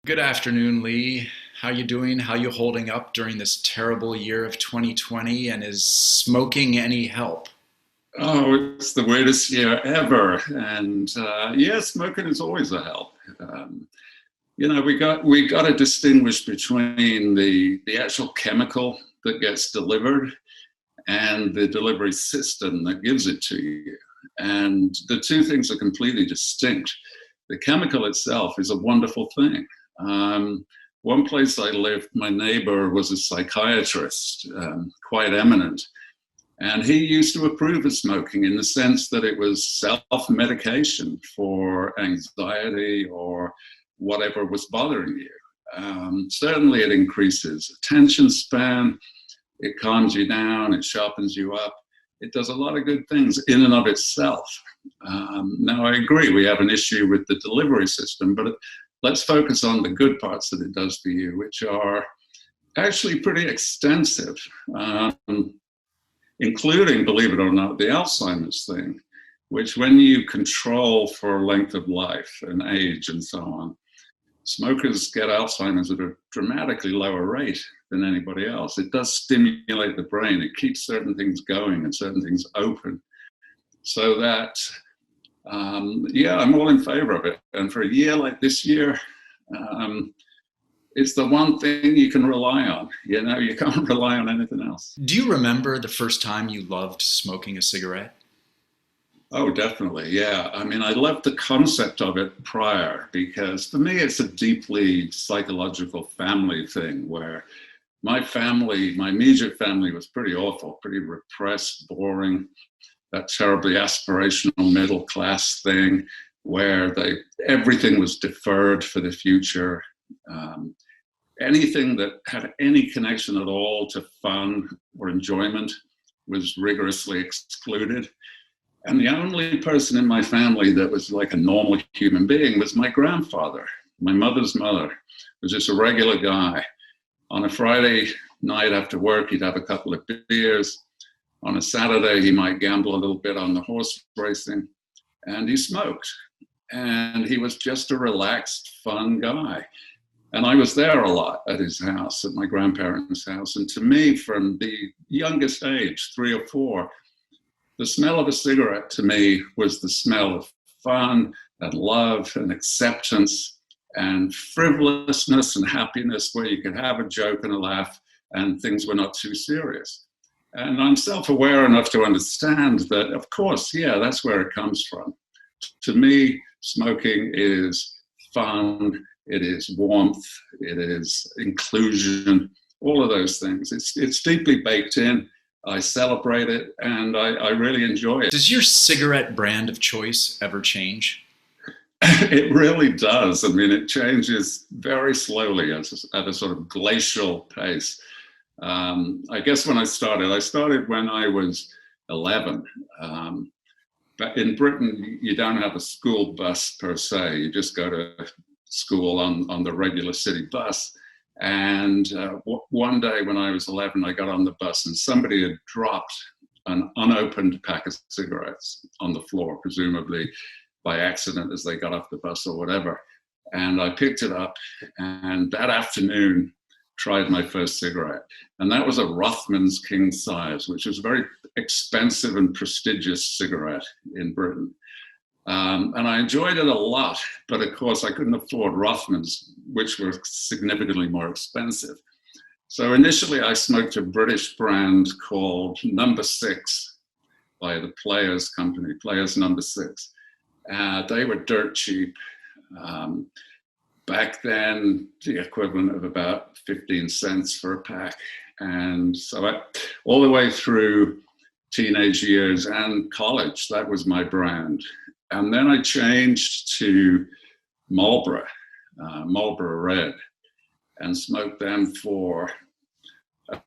Good afternoon, Lee. How you doing? How you holding up during this terrible year of 2020? And is smoking any help? Oh, it's the weirdest year ever, and yeah, smoking is always a help. Um, we got to distinguish between the actual chemical that gets delivered and the delivery system that gives it to you, and the two things are completely distinct. The chemical itself is a wonderful thing. Um, One place I lived, my neighbor was a psychiatrist, quite eminent, and he used to approve of smoking in the sense that it was self-medication for anxiety or whatever was bothering you. Certainly, it increases attention span, it calms you down, it sharpens you up. It does a lot of good things in and of itself. Now, I agree, we have an issue with the delivery system, but let's focus on the good parts that it does for you, which are actually pretty extensive. Including, believe it or not, the Alzheimer's thing, which when you control for length of life and age and so on, smokers get Alzheimer's at a dramatically lower rate than anybody else. It does stimulate the brain. It keeps certain things going and certain things open. So that, yeah, I'm all in favor of it. And for a year like this year, um, it's the one thing you can rely on. You know, you can't rely on anything else. Do you remember the first time you loved smoking a cigarette? Oh, definitely. Yeah. I mean, I loved the concept of it prior because for me, it's a deeply psychological family thing where my family, my immediate family was pretty awful, pretty repressed, boring, that terribly aspirational middle class thing where everything was deferred for the future. Um, Anything that had any connection at all to fun or enjoyment was rigorously excluded. And the only person in my family that was like a normal human being was my grandfather. My mother's mother was just a regular guy. On a Friday night after work, he'd have a couple of beers. On a Saturday, he might gamble a little bit on the horse racing, and he smoked. And he was just a relaxed, fun guy. And I was there a lot at his house, at my grandparents' house. And to me, from the youngest age, 3 or 4, the smell of a cigarette to me was the smell of fun and love and acceptance and frivolousness and happiness where you could have a joke and a laugh and things were not too serious. And I'm self-aware enough to understand that, of course, yeah, that's where it comes from. To me, smoking is fun, it is warmth, it is inclusion, all of those things. It's deeply baked in. I celebrate it and I really enjoy it. Does your cigarette brand of choice ever change? It really does. I mean, it changes very slowly at a sort of glacial pace. I guess when I started when I was 11. But in Britain, you don't have a school bus per se. You just go to school on the regular city bus. And one day when I was 11, I got on the bus and somebody had dropped an unopened pack of cigarettes on the floor, presumably by accident as they got off the bus or whatever. And I picked it up and that afternoon tried my first cigarette. And that was a Rothman's King Size, which was a very expensive and prestigious cigarette in Britain. And I enjoyed it a lot, but of course I couldn't afford Rothmans, which were significantly more expensive. So initially I smoked a British brand called Number Six by the Players Company, Players Number Six. They were dirt cheap. Back then, the equivalent of about 15 cents for a pack. And so all the way through teenage years and college, that was my brand. And then I changed to Marlboro, Marlboro Red, and smoked them for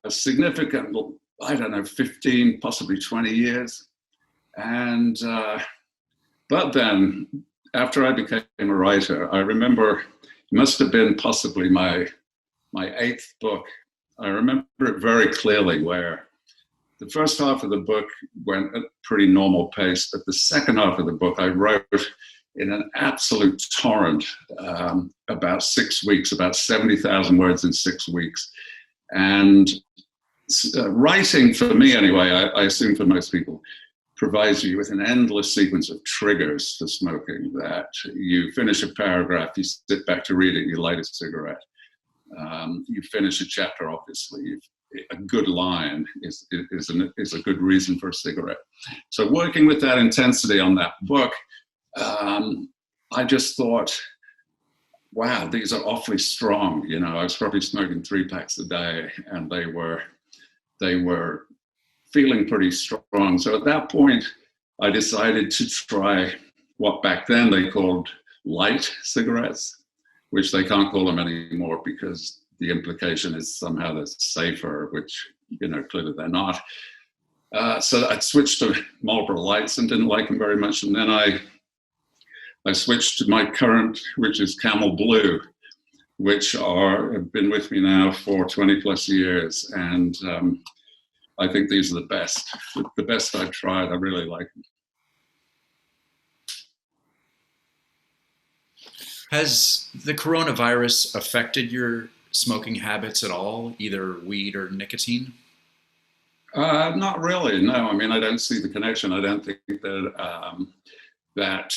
a significant, I don't know, 15, possibly 20 years. And, but then after I became a writer, I remember it must have been possibly my eighth book. I remember it very clearly where the first half of the book went at a pretty normal pace, but the second half of the book I wrote in an absolute torrent, about 6 weeks, about 70,000 words in 6 weeks. And writing, for me anyway, I assume for most people, provides you with an endless sequence of triggers for smoking, that you finish a paragraph, you sit back to read it, you light a cigarette. You finish a chapter, obviously. A good line is a good reason for a cigarette. So working with that intensity on that book, I just thought, wow, these are awfully strong. You know, I was probably smoking 3 packs a day, and they were feeling pretty strong. So at that point, I decided to try what back then they called light cigarettes, which they can't call them anymore because the implication is somehow they're safer, which, you know, clearly they're not. So I switched to Marlboro Lights and didn't like them very much. And then I switched to my current, which is Camel Blue, which have been with me now for 20 plus years. And I think these are the best I've tried. I really like them. Has the coronavirus affected your smoking habits at all, either weed or nicotine? Not really, no. I mean, I don't see the connection. I don't think that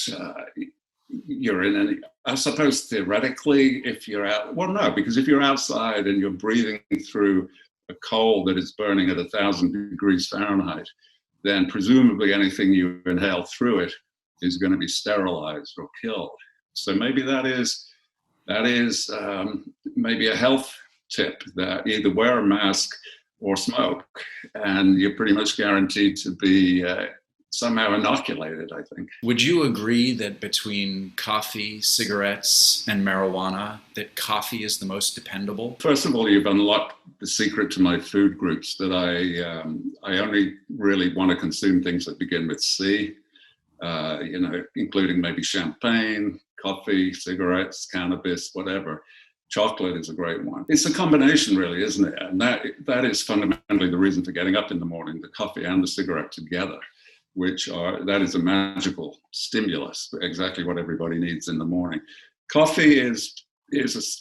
you're in any, I suppose theoretically, if you're out, well, no, because if you're outside and you're breathing through a coal that is burning at 1,000 degrees Fahrenheit, then presumably anything you inhale through it is going to be sterilized or killed. So maybe that is maybe a health tip, that either wear a mask or smoke, and you're pretty much guaranteed to be somehow inoculated, I think. Would you agree that between coffee, cigarettes, and marijuana, that coffee is the most dependable? First of all, you've unlocked the secret to my food groups, that I only really want to consume things that begin with C, you know, including maybe champagne, coffee, cigarettes, cannabis, whatever. Chocolate is a great one. It's a combination, really, isn't it? And that is fundamentally the reason for getting up in the morning, the coffee and the cigarette together, that is a magical stimulus, exactly what everybody needs in the morning. Coffee is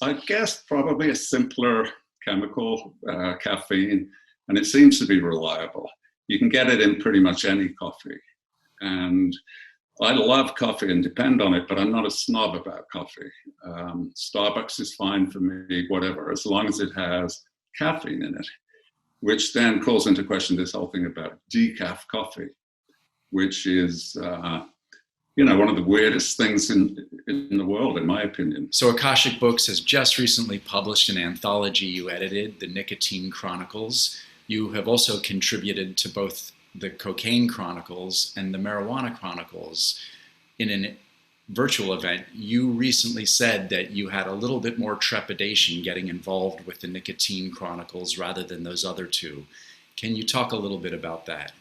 I guess, probably a simpler chemical, caffeine, and it seems to be reliable. You can get it in pretty much any coffee. And I love coffee and depend on it, but I'm not a snob about coffee. Starbucks is fine for me, whatever, as long as it has caffeine in it, which then calls into question this whole thing about decaf coffee, which is, you know, one of the weirdest things in the world, in my opinion. So Akashic Books has just recently published an anthology you edited, the Nicotine Chronicles. You have also contributed to both the Cocaine Chronicles and the Marijuana Chronicles. In a virtual event, you recently said that you had a little bit more trepidation getting involved with the Nicotine Chronicles rather than those other two. Can you talk a little bit about that?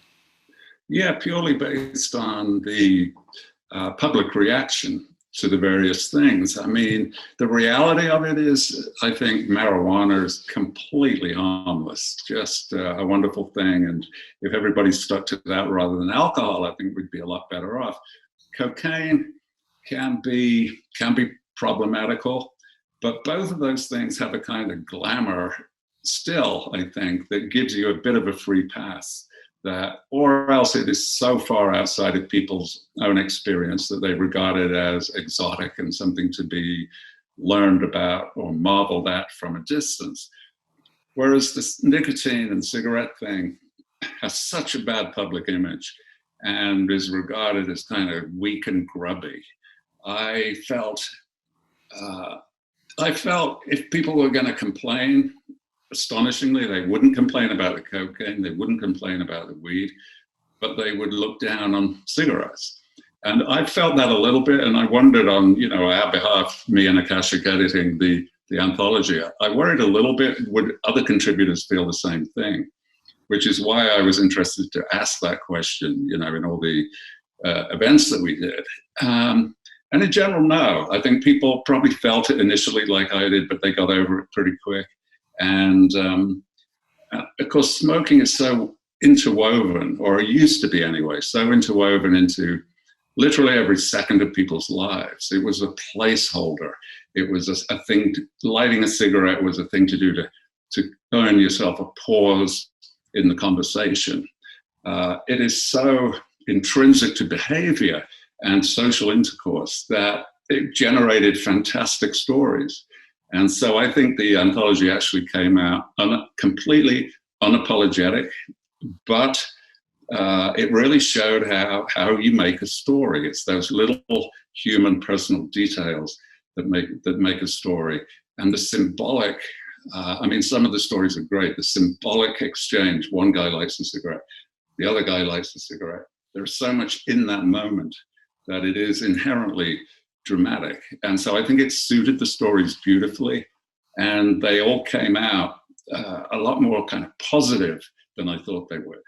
Yeah, purely based on the public reaction to the various things. I mean, the reality of it is, I think marijuana is completely harmless, just a wonderful thing. And if everybody stuck to that rather than alcohol, I think we'd be a lot better off. Cocaine can be problematical, but both of those things have a kind of glamour still, I think, that gives you a bit of a free pass. Or else it is so far outside of people's own experience that they regard it as exotic and something to be learned about or marveled at from a distance. Whereas this nicotine and cigarette thing has such a bad public image and is regarded as kind of weak and grubby. I felt if people were going to complain, astonishingly, they wouldn't complain about the cocaine, they wouldn't complain about the weed, but they would look down on cigarettes. And I felt that a little bit, and I wondered on, you know, our behalf, me and Akashic editing the anthology, I worried a little bit, would other contributors feel the same thing? Which is why I was interested to ask that question, you know, in all the events that we did. And in general, no. I think people probably felt it initially like I did, but they got over it pretty quick. And of course, smoking is so interwoven, or it used to be anyway, so interwoven into literally every second of people's lives. It was a placeholder. It was a thing, lighting a cigarette was a thing to do to earn yourself a pause in the conversation. It is so intrinsic to behavior and social intercourse that it generated fantastic stories. And so I think the anthology actually came out completely unapologetic, but it really showed how you make a story. It's those little human personal details that make a story. And the symbolic, I mean, some of the stories are great. The symbolic exchange, one guy lights a cigarette, the other guy lights a cigarette. There's so much in that moment that it is inherently dramatic. And so I think it suited the stories beautifully. And they all came out a lot more kind of positive than I thought they would.